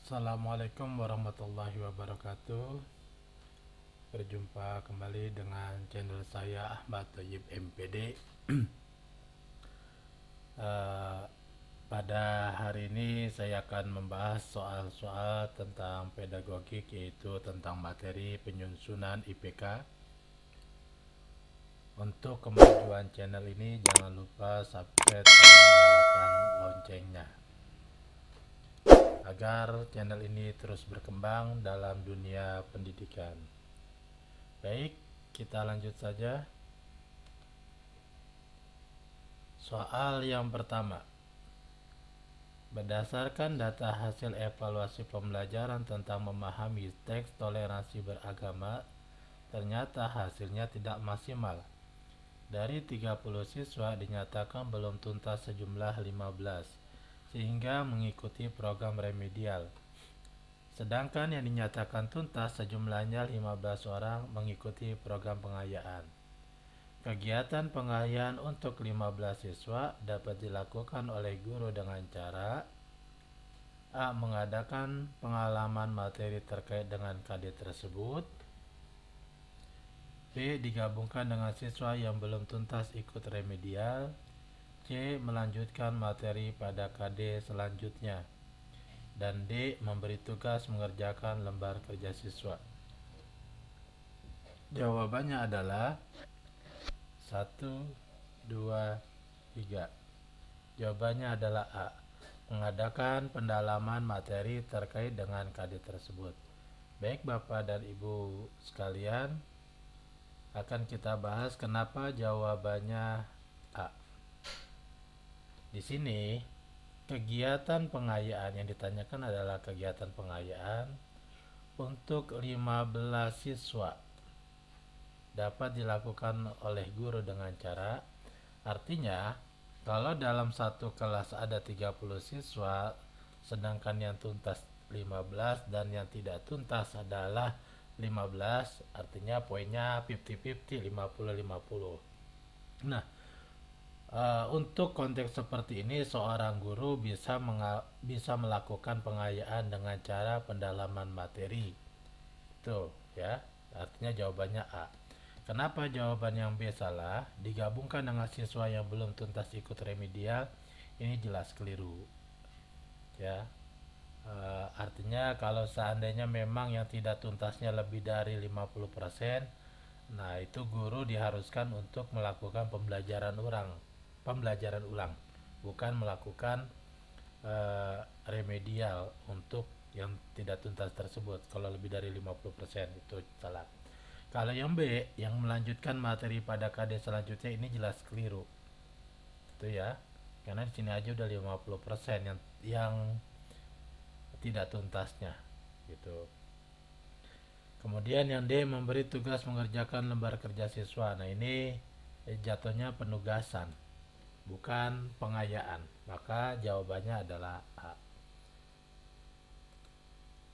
Assalamualaikum warahmatullahi wabarakatuh. Berjumpa kembali dengan channel saya Ahmad Thayyib MPD. Eh, Pada hari ini saya akan membahas soal-soal tentang pedagogik, yaitu tentang materi penyusunan IPK. Untuk kemajuan channel ini jangan lupa subscribe dan nyalakan loncengnya agar channel ini terus berkembang dalam dunia pendidikan. Baik, kita lanjut saja. Soal yang pertama. Berdasarkan data hasil evaluasi pembelajaran tentang memahami teks toleransi beragama, ternyata hasilnya tidak maksimal. Dari 30 siswa dinyatakan belum tuntas sejumlah 15, sehingga mengikuti program remedial. Sedangkan yang dinyatakan tuntas sejumlahnya 15 orang mengikuti program pengayaan. Kegiatan pengayaan untuk 15 siswa dapat dilakukan oleh guru dengan cara A. Mengadakan pengalaman materi terkait dengan KD tersebut. B. Digabungkan dengan siswa yang belum tuntas ikut remedial. C. Melanjutkan materi pada KD selanjutnya. Dan D. Memberi tugas mengerjakan lembar kerja siswa. Jawabannya adalah 1, 2, 3. Jawabannya adalah A. Mengadakan pendalaman materi terkait dengan KD tersebut. Baik Bapak dan Ibu sekalian, akan kita bahas kenapa jawabannya A. Di sini kegiatan pengayaan yang ditanyakan adalah kegiatan pengayaan untuk 15 siswa dapat dilakukan oleh guru dengan cara, artinya kalau dalam satu kelas ada 30 siswa, sedangkan yang tuntas 15 dan yang tidak tuntas adalah 15, artinya poinnya 50-50, 50-50. Nah, untuk konteks seperti ini, seorang guru bisa melakukan pengayaan dengan cara pendalaman materi. Tuh, ya. Artinya jawabannya A. Kenapa jawaban yang B salah? Digabungkan dengan siswa yang belum tuntas ikut remedial, ini jelas keliru. Ya. Artinya kalau seandainya memang yang tidak tuntasnya lebih dari 50%, nah itu guru diharuskan untuk melakukan pembelajaran ulang, bukan melakukan remedial untuk yang tidak tuntas tersebut. Kalau lebih dari 50% itu salah. Kalau yang B, yang melanjutkan materi pada KD selanjutnya, ini jelas keliru. Itu ya. Karena di sini aja udah 50% yang tidak tuntasnya gitu. Kemudian yang D, memberi tugas mengerjakan lembar kerja siswa. Nah, ini jatuhnya penugasan, bukan pengayaan. Maka jawabannya adalah A.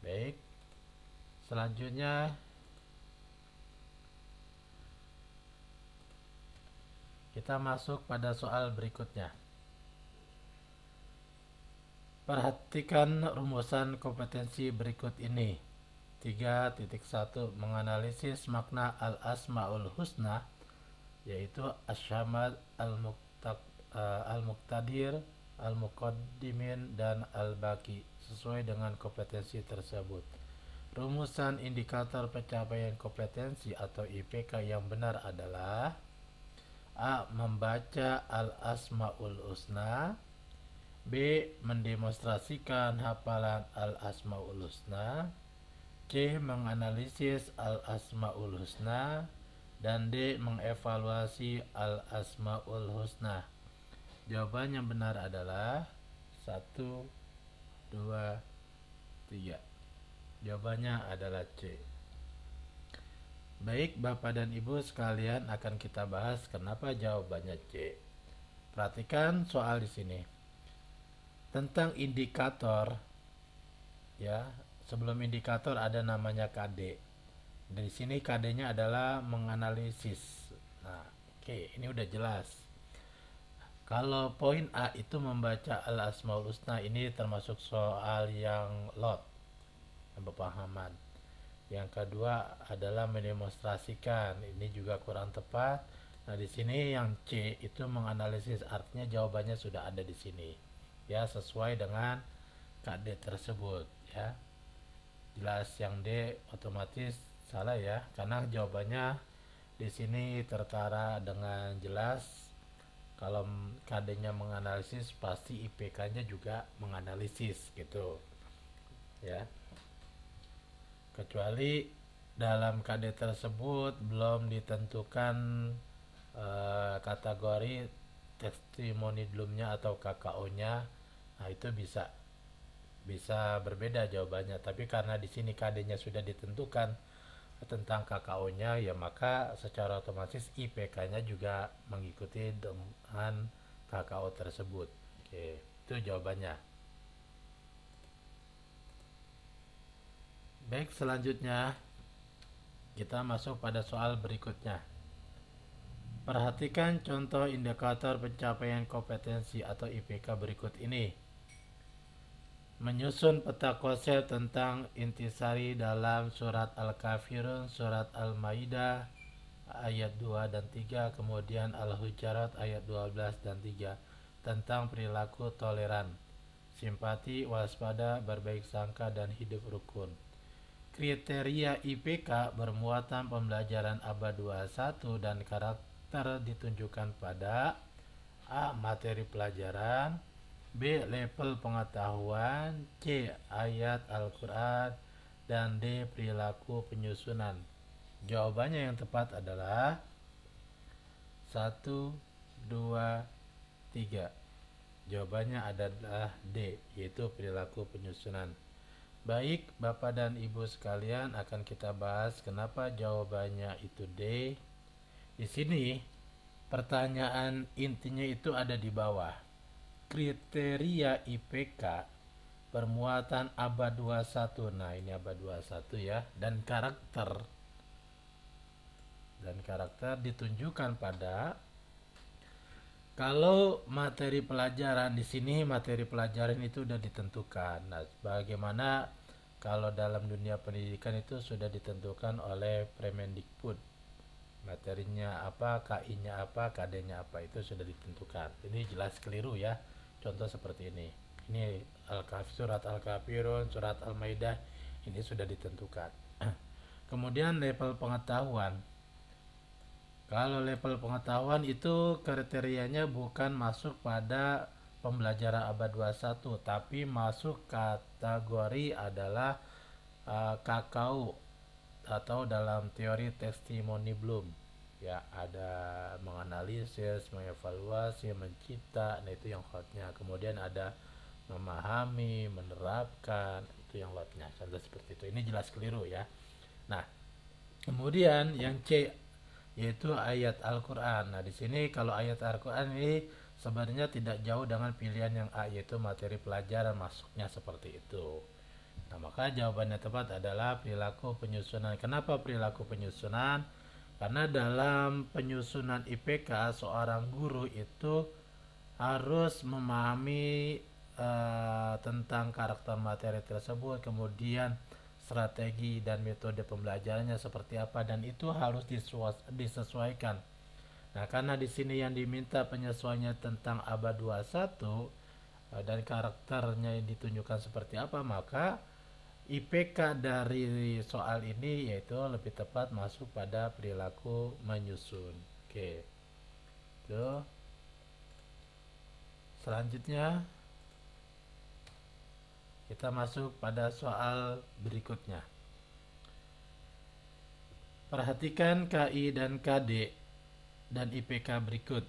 Baik. Selanjutnya kita masuk pada soal berikutnya. Perhatikan rumusan kompetensi berikut ini. 3.1 Menganalisis makna al-asmaul husna, yaitu asyamad, al-muqtadir, al-muqaddimin, dan al-baqi sesuai dengan kompetensi tersebut. Rumusan indikator pencapaian kompetensi atau IPK yang benar adalah A. Membaca al-asmaul husna. B. Mendemonstrasikan hafalan al-asmaul husna. C. Menganalisis al-asmaul husna. Dan D. Mengevaluasi al-asmaul husna. Jawaban yang benar adalah 1, 2, 3. Jawabannya adalah C. Baik Bapak dan Ibu sekalian, akan kita bahas kenapa jawabannya C. Perhatikan soal di sini tentang indikator, ya. Sebelum indikator ada namanya KD. Di sini KD-nya adalah menganalisis. Nah, oke, ini udah jelas. Kalau poin A itu membaca al-asmaul husna, ini termasuk soal yang lot. pemahaman. Yang kedua adalah mendemonstrasikan, ini juga kurang tepat. Nah, di sini yang C itu menganalisis, artinya jawabannya sudah ada di sini. Ya, sesuai dengan KD tersebut ya. Jelas yang D otomatis salah ya, karena jawabannya di sini tertara dengan jelas. Kalau KD-nya menganalisis, pasti IPK-nya juga menganalisis gitu ya. Kecuali dalam KD tersebut belum ditentukan kategori testimoni belumnya atau KKO-nya, nah itu bisa berbeda jawabannya. Tapi karena di sini KD-nya sudah ditentukan tentang KKO-nya, ya maka secara otomatis IPK-nya juga mengikuti dengan KKO tersebut. Oke, itu jawabannya. Baik, selanjutnya kita masuk pada soal berikutnya. Perhatikan contoh indikator pencapaian kompetensi atau IPK berikut ini. Menyusun peta konsep tentang intisari dalam surat Al-Kafirun, surat Al-Maidah ayat 2 dan 3, kemudian Al-Hujarat ayat 12 dan 3 tentang perilaku toleran, simpati, waspada, berbaik sangka, dan hidup rukun. Kriteria IPK bermuatan pembelajaran abad 21 dan karakter ditunjukkan pada A. Materi pelajaran, B. Level pengetahuan, C. Ayat Al-Quran, dan D. Perilaku penyusunan. Jawabannya yang tepat adalah 1, 2, 3. Jawabannya adalah D, yaitu perilaku penyusunan. Baik, Bapak dan Ibu sekalian, akan kita bahas kenapa jawabannya itu D. Di sini pertanyaan intinya itu ada di bawah. Kriteria IPK bermuatan abad 21. Nah, ini abad 21 ya. Dan karakter ditunjukkan pada, kalau materi pelajaran di sini, materi pelajaran itu sudah ditentukan. Nah, bagaimana kalau dalam dunia pendidikan itu sudah ditentukan oleh Permendikbud. Materinya apa, KI-nya apa, KD-nya apa, itu sudah ditentukan. Ini jelas keliru ya. Contoh seperti ini. Ini surat Al-Kafirun, surat Al-Maidah, ini sudah ditentukan. Kemudian level pengetahuan. Kalau level pengetahuan itu kriterianya bukan masuk pada pembelajaran abad 21, tapi masuk kategori adalah KKU atau dalam teori testimoni Bloom. Ya, ada menganalisis, mengevaluasi, mencipta, nah itu yang hotnya. Kemudian ada memahami, menerapkan, itu yang lotnya. Contoh seperti itu. Ini jelas keliru ya. Nah, kemudian yang C yaitu ayat Al-Quran. Nah, di sini kalau ayat Al-Quran ini sebenarnya tidak jauh dengan pilihan yang A, yaitu materi pelajaran, masuknya seperti itu. Nah, maka jawabannya tepat adalah perilaku penyusunan. Kenapa perilaku penyusunan? Karena dalam penyusunan IPK, seorang guru itu harus memahami tentang karakter materi tersebut, kemudian strategi dan metode pembelajarannya seperti apa, dan itu harus disesuaikan. Nah, karena di sini yang diminta penyesuaiannya tentang abad 21 dan karakternya yang ditunjukkan seperti apa, maka IPK dari soal ini yaitu lebih tepat masuk pada perilaku menyusun. Oke. Itu. Selanjutnya kita masuk pada soal berikutnya. Perhatikan KI dan KD dan IPK berikut.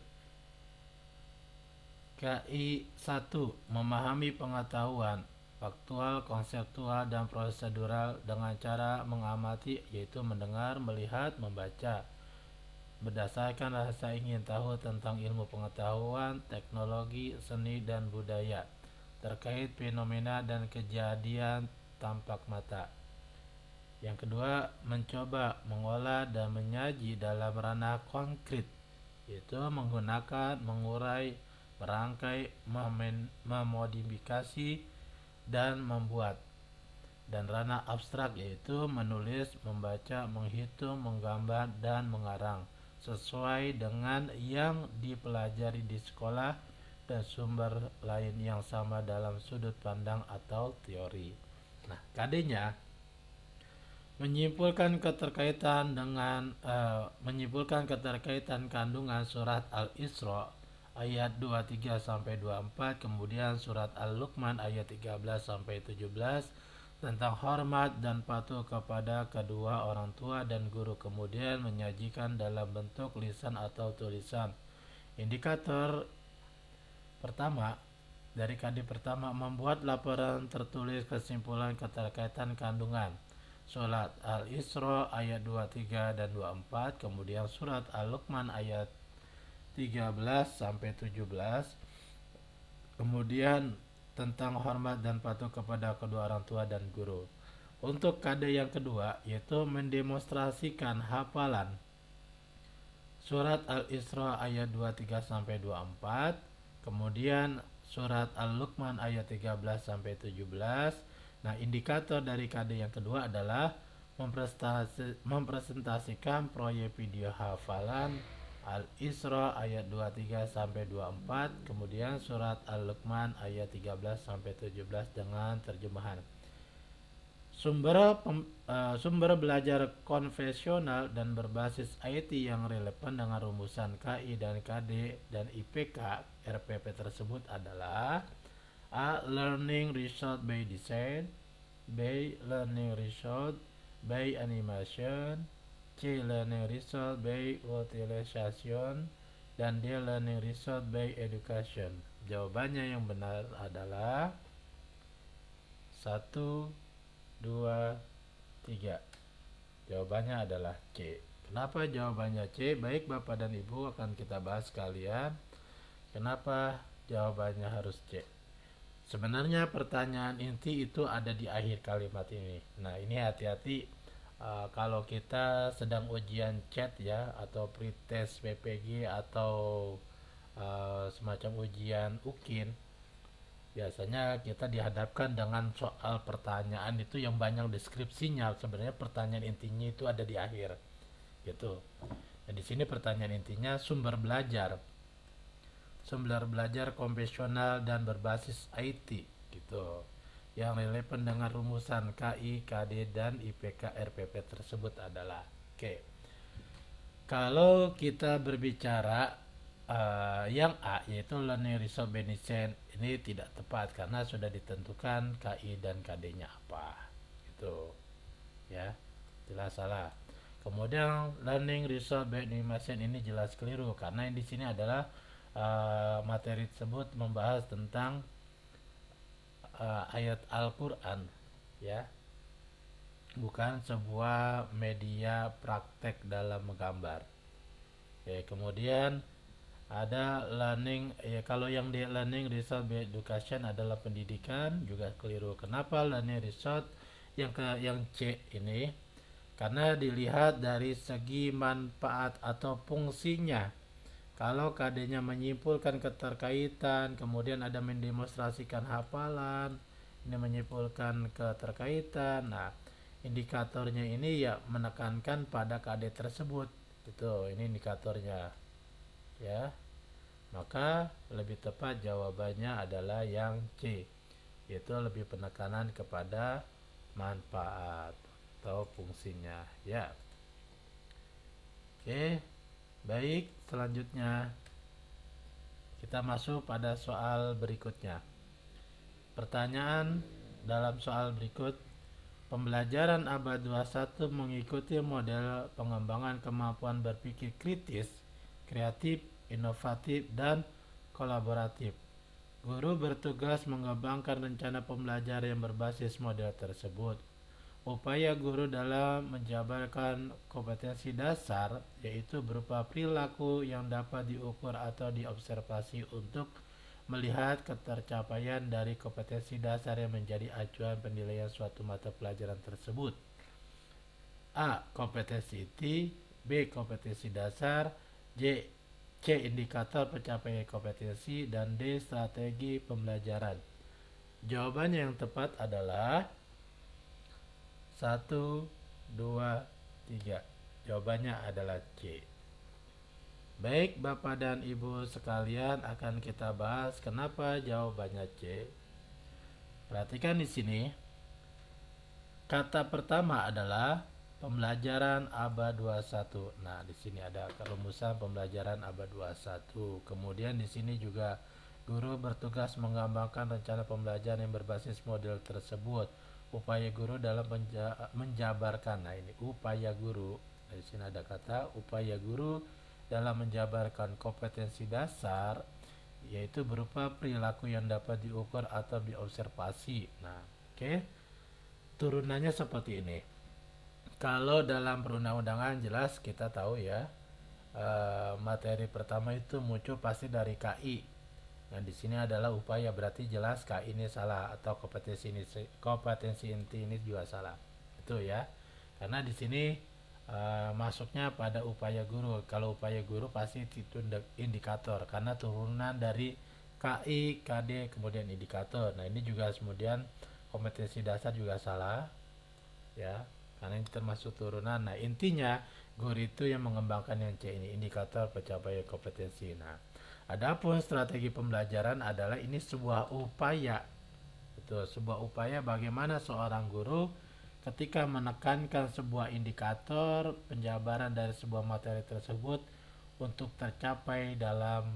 KI 1. Memahami pengetahuan faktual, konseptual, dan prosedural dengan cara mengamati, yaitu mendengar, melihat, membaca. Berdasarkan rasa ingin tahu tentang ilmu pengetahuan, teknologi, seni, dan budaya terkait fenomena dan kejadian tampak mata. Yang kedua, mencoba, mengolah, dan menyaji dalam ranah konkret, yaitu menggunakan, mengurai, merangkai, memodifikasi, dan membuat. dan ranah abstrak, yaitu menulis, membaca, menghitung, menggambar, dan mengarang sesuai dengan yang dipelajari di sekolah dan sumber lain yang sama dalam sudut pandang atau teori. Nah, KD-nya menyimpulkan keterkaitan kandungan surat Al-Isra ayat 23 sampai 24, kemudian surat Al-Luqman ayat 13 sampai 17 tentang hormat dan patuh kepada kedua orang tua dan guru, kemudian menyajikan dalam bentuk lisan atau tulisan. Indikator pertama dari KD pertama, membuat laporan tertulis kesimpulan keterkaitan kandungan surat Al-Isra ayat 23 dan 24, kemudian surat Al-Luqman ayat 13 sampai 17, kemudian tentang hormat dan patuh kepada kedua orang tua dan guru. Untuk KD yang kedua, yaitu mendemonstrasikan hafalan surat Al-Isra ayat 23 sampai 24, kemudian surat Al-Luqman ayat 13 sampai 17. Nah, indikator dari KD yang kedua adalah mempresentasikan proyek video hafalan Al-Isra ayat 23 sampai 24, kemudian surat Al-Luqman ayat 13 sampai 17 dengan terjemahan. Sumber belajar konvensional dan berbasis IT yang relevan dengan rumusan KI dan KD dan IPK RPP tersebut adalah A. Learning result by design, B. Learning result by animation, C. Learning result by utilization, dan D. Learning result by education. Jawabannya yang benar adalah 1, 2, 3. Jawabannya adalah C. Kenapa jawabannya C? Baik Bapak dan Ibu, akan kita bahas sekalian kenapa jawabannya harus C. Sebenarnya pertanyaan inti itu ada di akhir kalimat ini. Nah, ini hati-hati kalau kita sedang ujian chat ya, atau pretest PPG, atau semacam ujian UKIN. Biasanya kita dihadapkan dengan soal pertanyaan itu yang banyak deskripsinya. Sebenarnya pertanyaan intinya itu ada di akhir, gitu. Nah, di sini pertanyaan intinya sumber belajar konvensional dan berbasis IT, gitu, yang relevan dengan rumusan KI, KD, dan IPK RPP tersebut adalah oke. Kalau kita berbicara yang A, yaitu learning result by design, ini tidak tepat karena sudah ditentukan KI dan KD-nya apa, gitu ya, jelas salah. Kemudian learning result by animation ini jelas keliru karena di sini adalah materi tersebut membahas tentang ayat Al-Quran ya, bukan sebuah media praktek dalam menggambar. Oke, kemudian ada learning ya, kalau yang di learning result by education adalah pendidikan, juga keliru. Kenapa learning result yang C ini? Karena dilihat dari segi manfaat atau fungsinya. Kalau KD-nya menyimpulkan keterkaitan, kemudian ada mendemonstrasikan hafalan, ini menyimpulkan keterkaitan. Nah, indikatornya ini ya menekankan pada KD tersebut. Itu, ini indikatornya. Ya. Maka lebih tepat jawabannya adalah yang C, yaitu lebih penekanan kepada manfaat atau fungsinya ya. Oke, baik, selanjutnya kita masuk pada soal berikutnya. Pertanyaan dalam soal berikut, pembelajaran abad 21 mengikuti model pengembangan kemampuan berpikir kritis, kreatif, inovatif, dan kolaboratif. Guru bertugas mengembangkan rencana pembelajaran yang berbasis model tersebut. Upaya guru dalam menjabarkan kompetensi dasar yaitu berupa perilaku yang dapat diukur atau diobservasi untuk melihat ketercapaian dari kompetensi dasar yang menjadi acuan penilaian suatu mata pelajaran tersebut. A. Kompetensi inti, B. Kompetensi dasar, C. Indikator pencapaian kompetensi, dan D. Strategi pembelajaran. Jawabannya yang tepat adalah 1, 2, 3. Jawabannya adalah C. Baik Bapak dan Ibu sekalian, akan kita bahas kenapa jawabannya C. Perhatikan di sini. Kata pertama adalah pembelajaran ABA 21. Nah, di sini ada rumusan pembelajaran ABA 21. Kemudian di sini juga guru bertugas mengembangkan rencana pembelajaran yang berbasis model tersebut. Upaya guru dalam menjabarkan. Nah, ini upaya guru. Di sini ada kata upaya guru dalam menjabarkan kompetensi dasar, yaitu berupa perilaku yang dapat diukur atau diobservasi. Nah, oke. Turunannya seperti ini. Kalau dalam perundang-undangan jelas kita tahu ya, materi pertama itu muncul pasti dari KI. Nah, di sini adalah upaya, berarti jelas KI ini salah, atau kompetensi inti ini juga salah. Itu ya. Karena di sini masuknya pada upaya guru. Kalau upaya guru pasti itu indikator, karena turunan dari KI, KD, kemudian indikator. Nah, ini juga kemudian kompetensi dasar juga salah ya, karena ini termasuk turunan. Nah, intinya guru itu yang mengembangkan yang C ini, indikator pencapaian kompetensi. Nah, adapun strategi pembelajaran adalah ini sebuah upaya. Betul, sebuah upaya bagaimana seorang guru ketika menekankan sebuah indikator penjabaran dari sebuah materi tersebut untuk tercapai dalam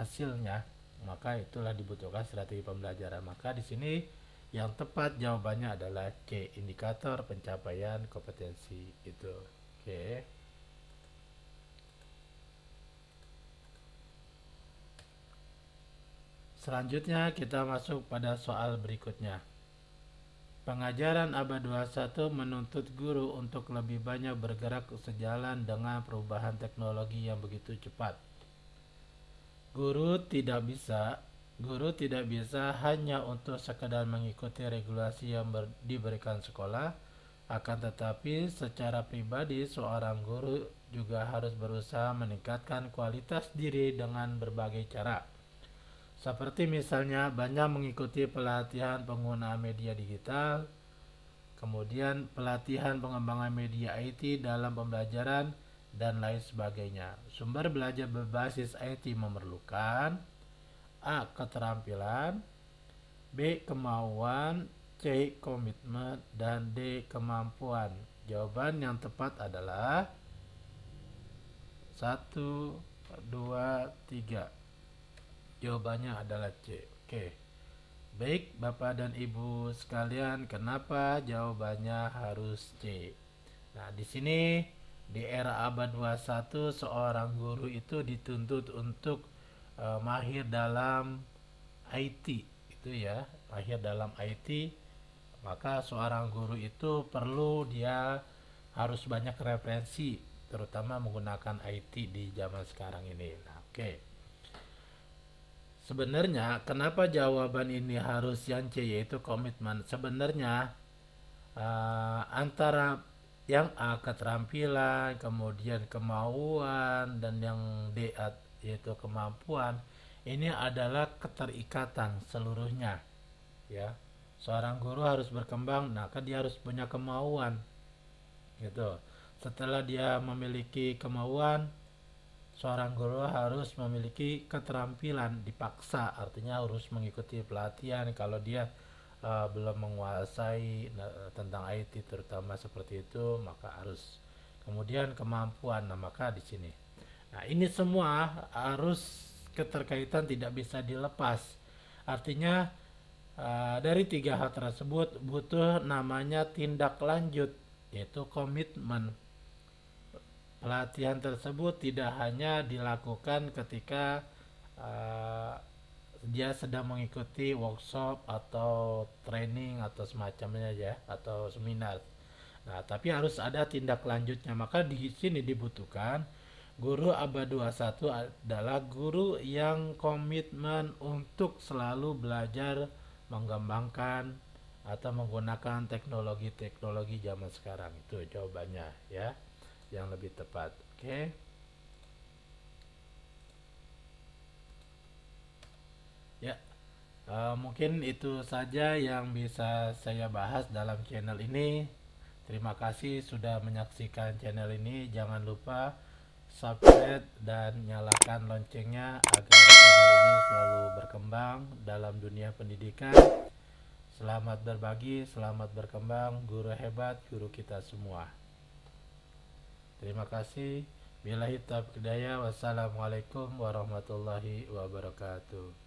hasilnya, maka itulah dibutuhkan strategi pembelajaran. Maka di sini yang tepat jawabannya adalah C, indikator pencapaian kompetensi itu. Oke. Selanjutnya kita masuk pada soal berikutnya. Pengajaran abad 21 menuntut guru untuk lebih banyak bergerak sejalan dengan perubahan teknologi yang begitu cepat. Guru tidak bisa hanya untuk sekadar mengikuti regulasi yang diberikan sekolah, akan tetapi secara pribadi seorang guru juga harus berusaha meningkatkan kualitas diri dengan berbagai cara. Seperti misalnya banyak mengikuti pelatihan penggunaan media digital, kemudian pelatihan pengembangan media IT dalam pembelajaran, dan lain sebagainya. Sumber belajar berbasis IT memerlukan A. Keterampilan, B. Kemauan, C. Komitmen, dan D. Kemampuan. Jawaban yang tepat adalah 1, 2, 3. Jawabannya adalah C. Oke. Baik Bapak dan Ibu sekalian, kenapa jawabannya harus C? Nah, di sini di era abad 21 seorang guru itu dituntut untuk mahir dalam IT. Itu ya, mahir dalam IT. Maka seorang guru itu perlu dia harus banyak referensi, terutama menggunakan IT di zaman sekarang ini. Nah, oke. Sebenarnya kenapa jawaban ini harus yang C, yaitu komitmen? Sebenarnya antara yang A keterampilan, kemudian kemauan, dan yang D yaitu kemampuan, ini adalah keterikatan seluruhnya ya. Seorang guru harus berkembang, nah kan dia harus punya kemauan gitu. Setelah dia memiliki kemauan, seorang guru harus memiliki keterampilan, dipaksa, artinya harus mengikuti pelatihan kalau dia belum menguasai tentang IT terutama seperti itu, maka harus. Kemudian kemampuan, nah maka di sini. Nah, ini semua harus keterkaitan, tidak bisa dilepas. Artinya dari tiga hal tersebut butuh namanya tindak lanjut, yaitu komitmen. Pelatihan tersebut tidak hanya dilakukan ketika dia sedang mengikuti workshop atau training atau semacamnya ya, atau seminar. Nah, tapi harus ada tindak lanjutnya. Maka di sini dibutuhkan guru abad 21 adalah guru yang komitmen untuk selalu belajar mengembangkan atau menggunakan teknologi-teknologi zaman sekarang. Itu jawabannya ya, yang lebih tepat. Oke. Ya, mungkin itu saja yang bisa saya bahas dalam channel ini. Terima kasih sudah menyaksikan channel ini. Jangan lupa subscribe dan nyalakan loncengnya agar channel ini selalu berkembang dalam dunia pendidikan. Selamat berbagi, selamat berkembang, guru hebat, guru kita semua. Terima kasih. Billahi taufiq hidayah. Wassalamualaikum warahmatullahi wabarakatuh.